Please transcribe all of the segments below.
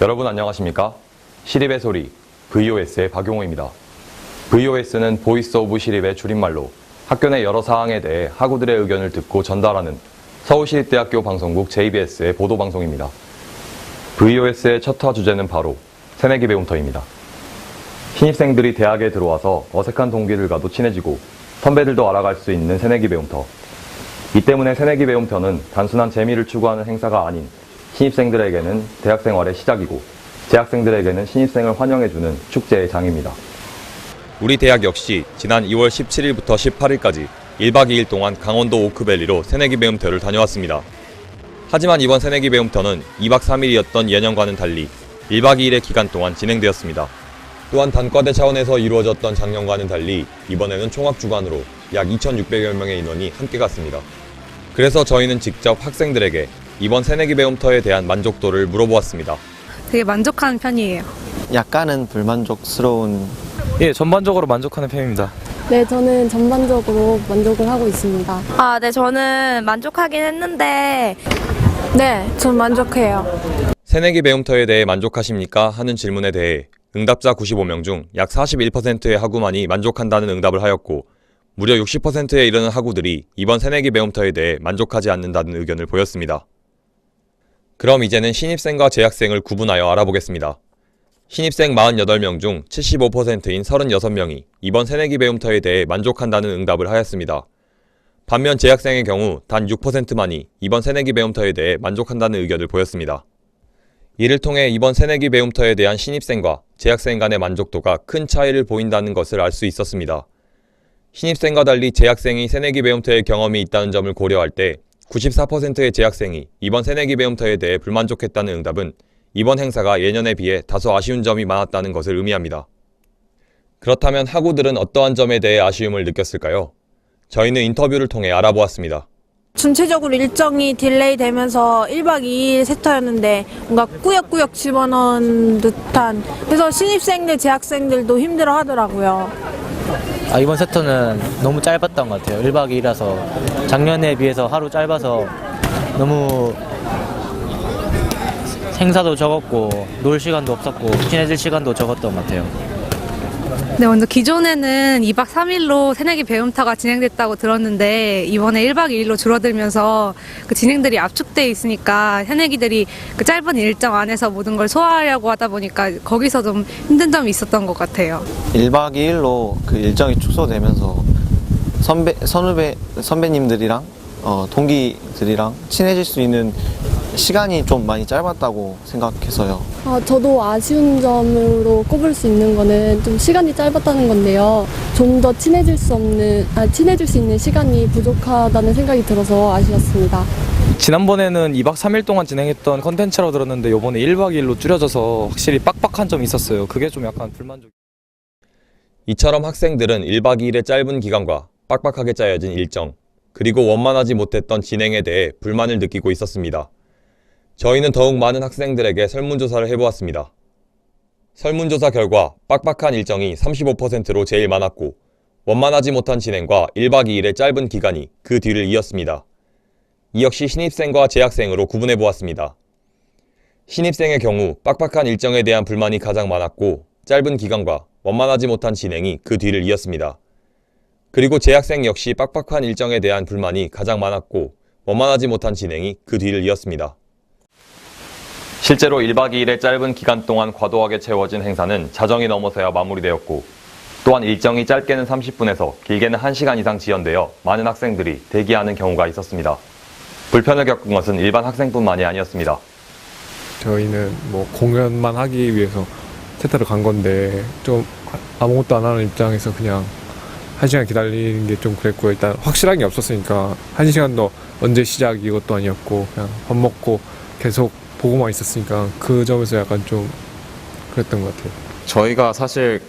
여러분 안녕하십니까? 시립의 소리, VOS의 박용호입니다. VOS는 보이스 오브 시립의 줄임말로 학교 내 여러 사항에 대해 학우들의 의견을 듣고 전달하는 서울시립대학교 방송국 JBS의 보도방송입니다. VOS의 첫 화 주제는 바로 새내기 배움터입니다. 신입생들이 대학에 들어와서 어색한 동기들과도 친해지고 선배들도 알아갈 수 있는 새내기 배움터. 이 때문에 새내기 배움터는 단순한 재미를 추구하는 행사가 아닌 신입생들에게는 대학생활의 시작이고 재학생들에게는 신입생을 환영해주는 축제의 장입니다. 우리 대학 역시 지난 2월 17일부터 18일까지 1박 2일 동안 강원도 오크밸리로 새내기 배움터를 다녀왔습니다. 하지만 이번 새내기 배움터는 2박 3일이었던 예년과는 달리 1박 2일의 기간 동안 진행되었습니다. 또한 단과대 차원에서 이루어졌던 작년과는 달리 이번에는 총학주간으로 약 2,600여 명의 인원이 함께 갔습니다. 그래서 저희는 직접 학생들에게 이번 새내기 배움터에 대한 만족도를 물어보았습니다. 되게 만족하는 편이에요. 약간은 불만족스러운. 예, 전반적으로 만족하는 편입니다. 네, 저는 전반적으로 만족을 하고 있습니다. 네, 저는 만족하긴 했는데 네, 전 만족해요. 새내기 배움터에 대해 만족하십니까? 하는 질문에 대해 응답자 95명 중 약 41%의 학우만이 만족한다는 응답을 하였고 무려 60%에 이르는 학우들이 이번 새내기 배움터에 대해 만족하지 않는다는 의견을 보였습니다. 그럼 이제는 신입생과 재학생을 구분하여 알아보겠습니다. 신입생 48명 중 75%인 36명이 이번 새내기 배움터에 대해 만족한다는 응답을 하였습니다. 반면 재학생의 경우 단 6%만이 이번 새내기 배움터에 대해 만족한다는 의견을 보였습니다. 이를 통해 이번 새내기 배움터에 대한 신입생과 재학생 간의 만족도가 큰 차이를 보인다는 것을 알 수 있었습니다. 신입생과 달리 재학생이 새내기 배움터의 경험이 있다는 점을 고려할 때 94%의 재학생이 이번 새내기 배움터에 대해 불만족했다는 응답은 이번 행사가 예년에 비해 다소 아쉬운 점이 많았다는 것을 의미합니다. 그렇다면 학우들은 어떠한 점에 대해 아쉬움을 느꼈을까요? 저희는 인터뷰를 통해 알아보았습니다. 전체적으로 일정이 딜레이 되면서 1박 2일 세터였는데 뭔가 꾸역꾸역 집어넣은 듯한, 그래서 신입생들, 재학생들도 힘들어 하더라고요. 이번 세터는 너무 짧았던 것 같아요. 1박 2일이라서 작년에 비해서 하루 짧아서 너무 행사도 적었고 놀 시간도 없었고 친해질 시간도 적었던 것 같아요. 네, 먼저 기존에는 2박 3일로 새내기 배움터가 진행됐다고 들었는데 이번에 1박 2일로 줄어들면서 그 진행들이 압축돼 있으니까 새내기들이 그 짧은 일정 안에서 모든 걸 소화하려고 하다 보니까 거기서 좀 힘든 점이 있었던 것 같아요. 1박 2일로 그 일정이 축소되면서 선배님들이랑 동기들이랑 친해질 수 있는 시간이 좀 많이 짧았다고 생각해서요. 저도 아쉬운 점으로 꼽을 수 있는 거는 좀 시간이 짧았다는 건데요. 좀 더 친해질 수 있는 시간이 부족하다는 생각이 들어서 아쉬웠습니다. 지난번에는 2박 3일 동안 진행했던 컨텐츠라고 들었는데 이번에 1박 2일로 줄여져서 확실히 빡빡한 점이 있었어요. 그게 좀 약간 불만족. 이처럼 학생들은 1박 2일의 짧은 기간과 빡빡하게 짜여진 일정, 그리고 원만하지 못했던 진행에 대해 불만을 느끼고 있었습니다. 저희는 더욱 많은 학생들에게 설문조사를 해보았습니다. 설문조사 결과 빡빡한 일정이 35%로 제일 많았고 원만하지 못한 진행과 1박 2일의 짧은 기간이 그 뒤를 이었습니다. 이 역시 신입생과 재학생으로 구분해보았습니다. 신입생의 경우 빡빡한 일정에 대한 불만이 가장 많았고 짧은 기간과 원만하지 못한 진행이 그 뒤를 이었습니다. 그리고 재학생 역시 빡빡한 일정에 대한 불만이 가장 많았고 원만하지 못한 진행이 그 뒤를 이었습니다. 실제로 1박 2일의 짧은 기간 동안 과도하게 채워진 행사는 자정이 넘어서야 마무리되었고 또한 일정이 짧게는 30분에서 길게는 1시간 이상 지연되어 많은 학생들이 대기하는 경우가 있었습니다. 불편을 겪은 것은 일반 학생뿐만이 아니었습니다. 저희는 공연만 하기 위해서 세터를 간 건데 좀 아무것도 안 하는 입장에서 그냥 1시간 기다리는 게 좀 그랬고요. 일단 확실한 게 없었으니까 1시간도 언제 시작 이것도 아니었고 그냥 밥 먹고 계속 보고만 있었으니까 그 점에서 약간 좀 그랬던 것 같아요. 저희가 사실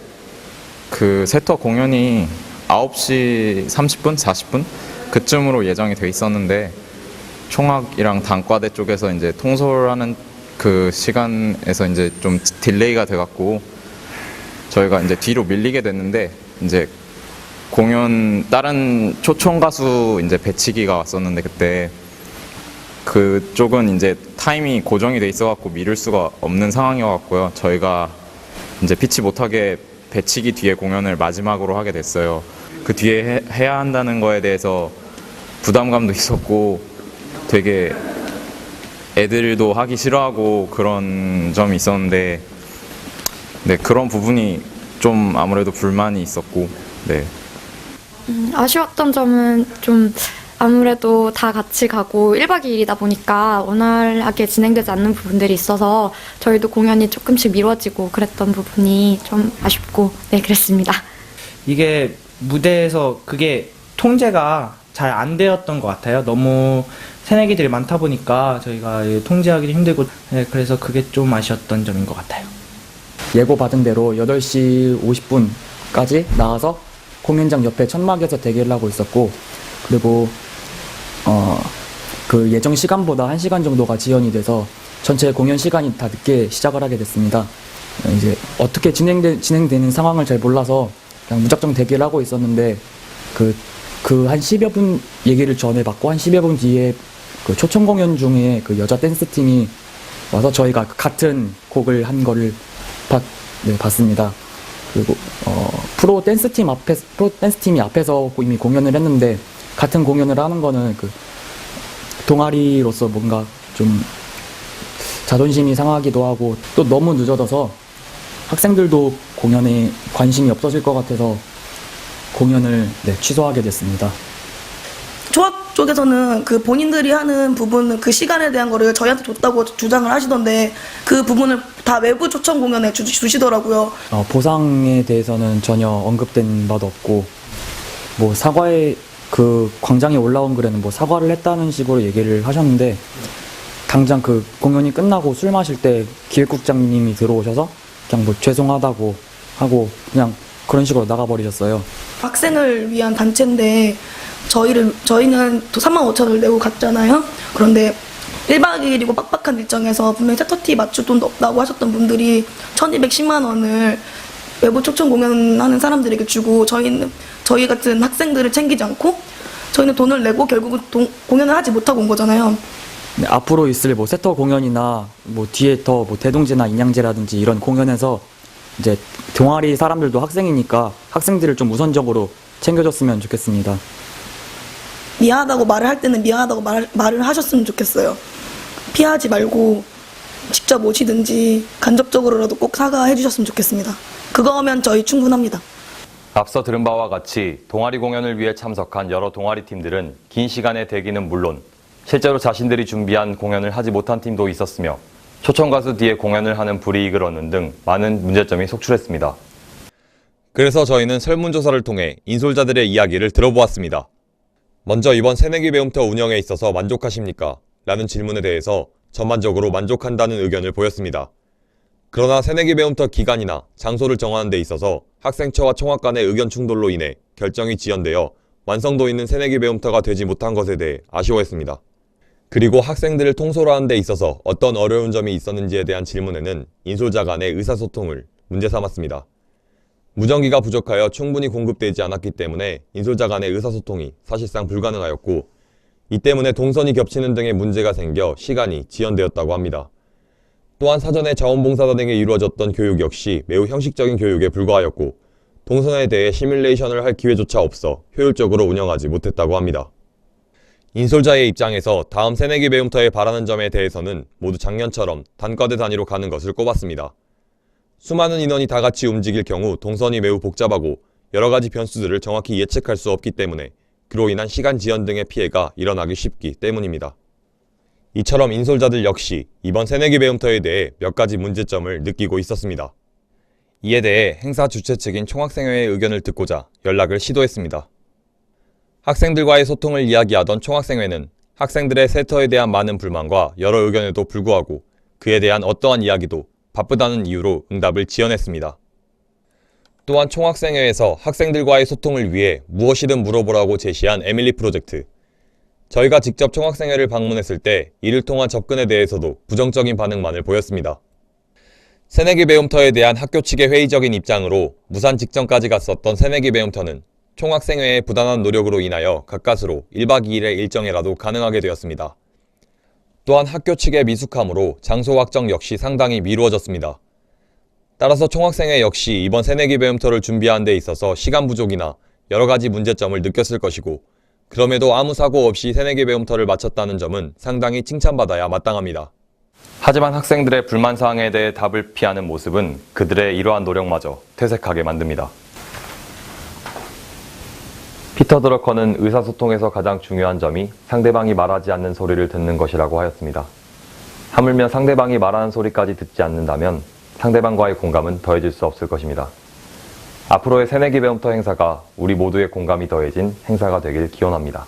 그 세터 공연이 9시 30분, 40분 그쯤으로 예정이 돼 있었는데 총학이랑 단과대 쪽에서 이제 통솔하는 그 시간에서 이제 좀 딜레이가 돼갖고 저희가 이제 뒤로 밀리게 됐는데 이제 공연 다른 초청 가수 이제 배치기가 왔었는데 그때 그쪽은 이제 타임이 고정이 돼 있어갖고 미룰 수가 없는 상황이었고요. 저희가 이제 피치 못하게 배치기 뒤에 공연을 마지막으로 하게 됐어요. 그 뒤에 해야 한다는 거에 대해서 부담감도 있었고 되게 애들도 하기 싫어하고 그런 점이 있었는데 네, 그런 부분이 좀 아무래도 불만이 있었고 네. 아쉬웠던 점은 좀 아무래도 다 같이 가고 1박 2일이다 보니까 원활하게 진행되지 않는 부분들이 있어서 저희도 공연이 조금씩 미뤄지고 그랬던 부분이 좀 아쉽고 네, 그랬습니다. 이게 무대에서 그게 통제가 잘 안 되었던 것 같아요. 너무 새내기들이 많다 보니까 저희가 통제하기도 힘들고 그래서 그게 좀 아쉬웠던 점인 것 같아요. 예고받은 대로 8시 50분까지 나와서 공연장 옆에 천막에서 대기를 하고 있었고, 그리고 그 예정 시간보다 1시간 정도가 지연이 돼서 전체 공연 시간이 다 늦게 시작을 하게 됐습니다. 이제 어떻게 진행되는 상황을 잘 몰라서 그냥 무작정 대기를 하고 있었는데 그 한 10여 분 얘기를 전에 받고 한 10여 분 뒤에 그 초청 공연 중에 그 여자 댄스 팀이 와서 저희가 같은 곡을 한 거를 봤습니다. 그리고 프로 댄스 팀이 앞에서 이미 공연을 했는데 같은 공연을 하는 거는 그 동아리로서 뭔가 좀 자존심이 상하기도 하고 또 너무 늦어져서 학생들도 공연에 관심이 없어질 것 같아서 공연을 취소하게 됐습니다. 조합 쪽에서는 그 본인들이 하는 부분은 그 시간에 대한 거를 저희한테 줬다고 주장을 하시던데 그 부분을 다 외부 초청 공연에 주시더라고요. 보상에 대해서는 전혀 언급된 바도 없고 뭐 사과에 그 광장에 올라온 글에는 뭐 사과를 했다는 식으로 얘기를 하셨는데 당장 그 공연이 끝나고 술 마실 때 기획국장님이 들어오셔서 그냥 뭐 죄송하다고 하고 그냥 그런 식으로 나가버리셨어요. 학생을 위한 단체인데 저희는 또 35,000원을 내고 갔잖아요. 그런데 1박 2일이고 빡빡한 일정에서 분명히 세터티 맞출 돈도 없다고 하셨던 분들이 1,210만 원을 외부 초청 공연하는 사람들에게 주고 저희 같은 학생들을 챙기지 않고 저희는 돈을 내고 결국은 공연을 하지 못하고 온 거잖아요. 네, 앞으로 있을 뭐 세터 공연이나 뭐 뒤에 더 뭐 대동제나 인양제라든지 이런 공연에서 이제 동아리 사람들도 학생이니까 학생들을 좀 우선적으로 챙겨줬으면 좋겠습니다. 미안하다고 말을 할 때는 미안하다고 말을 하셨으면 좋겠어요. 피하지 말고 직접 오시든지 간접적으로라도 꼭 사과해 주셨으면 좋겠습니다. 그거면 저희 충분합니다. 앞서 들은 바와 같이 동아리 공연을 위해 참석한 여러 동아리 팀들은 긴 시간의 대기는 물론 실제로 자신들이 준비한 공연을 하지 못한 팀도 있었으며 초청 가수 뒤에 공연을 하는 불이익을 얻는 등 많은 문제점이 속출했습니다. 그래서 저희는 설문조사를 통해 인솔자들의 이야기를 들어보았습니다. 먼저 이번 새내기 배움터 운영에 있어서 만족하십니까? 라는 질문에 대해서 전반적으로 만족한다는 의견을 보였습니다. 그러나 새내기 배움터 기간이나 장소를 정하는 데 있어서 학생처와 총학 간의 의견 충돌로 인해 결정이 지연되어 완성도 있는 새내기 배움터가 되지 못한 것에 대해 아쉬워했습니다. 그리고 학생들을 통솔하는 데 있어서 어떤 어려운 점이 있었는지에 대한 질문에는 인솔자 간의 의사소통을 문제 삼았습니다. 무전기가 부족하여 충분히 공급되지 않았기 때문에 인솔자 간의 의사소통이 사실상 불가능하였고 이 때문에 동선이 겹치는 등의 문제가 생겨 시간이 지연되었다고 합니다. 또한 사전에 자원봉사단에게 이루어졌던 교육 역시 매우 형식적인 교육에 불과하였고 동선에 대해 시뮬레이션을 할 기회조차 없어 효율적으로 운영하지 못했다고 합니다. 인솔자의 입장에서 다음 새내기 배움터에 바라는 점에 대해서는 모두 작년처럼 단과대 단위로 가는 것을 꼽았습니다. 수많은 인원이 다 같이 움직일 경우 동선이 매우 복잡하고 여러가지 변수들을 정확히 예측할 수 없기 때문에 그로 인한 시간 지연 등의 피해가 일어나기 쉽기 때문입니다. 이처럼 인솔자들 역시 이번 새내기 배움터에 대해 몇 가지 문제점을 느끼고 있었습니다. 이에 대해 행사 주최 측인 총학생회의 의견을 듣고자 연락을 시도했습니다. 학생들과의 소통을 이야기하던 총학생회는 학생들의 세터에 대한 많은 불만과 여러 의견에도 불구하고 그에 대한 어떠한 이야기도 바쁘다는 이유로 응답을 지연했습니다. 또한 총학생회에서 학생들과의 소통을 위해 무엇이든 물어보라고 제시한 에밀리 프로젝트. 저희가 직접 총학생회를 방문했을 때 이를 통한 접근에 대해서도 부정적인 반응만을 보였습니다. 새내기 배움터에 대한 학교 측의 회의적인 입장으로 무산 직전까지 갔었던 새내기 배움터는 총학생회의 부단한 노력으로 인하여 가까스로 1박 2일의 일정이라도 가능하게 되었습니다. 또한 학교 측의 미숙함으로 장소 확정 역시 상당히 미루어졌습니다. 따라서 총학생회 역시 이번 새내기 배움터를 준비하는 데 있어서 시간 부족이나 여러 가지 문제점을 느꼈을 것이고, 그럼에도 아무 사고 없이 새내기 배움터를 마쳤다는 점은 상당히 칭찬받아야 마땅합니다. 하지만 학생들의 불만사항에 대해 답을 피하는 모습은 그들의 이러한 노력마저 퇴색하게 만듭니다. 피터 드러커는 의사소통에서 가장 중요한 점이 상대방이 말하지 않는 소리를 듣는 것이라고 하였습니다. 하물며 상대방이 말하는 소리까지 듣지 않는다면 상대방과의 공감은 더해질 수 없을 것입니다. 앞으로의 새내기 배움터 행사가 우리 모두의 공감이 더해진 행사가 되길 기원합니다.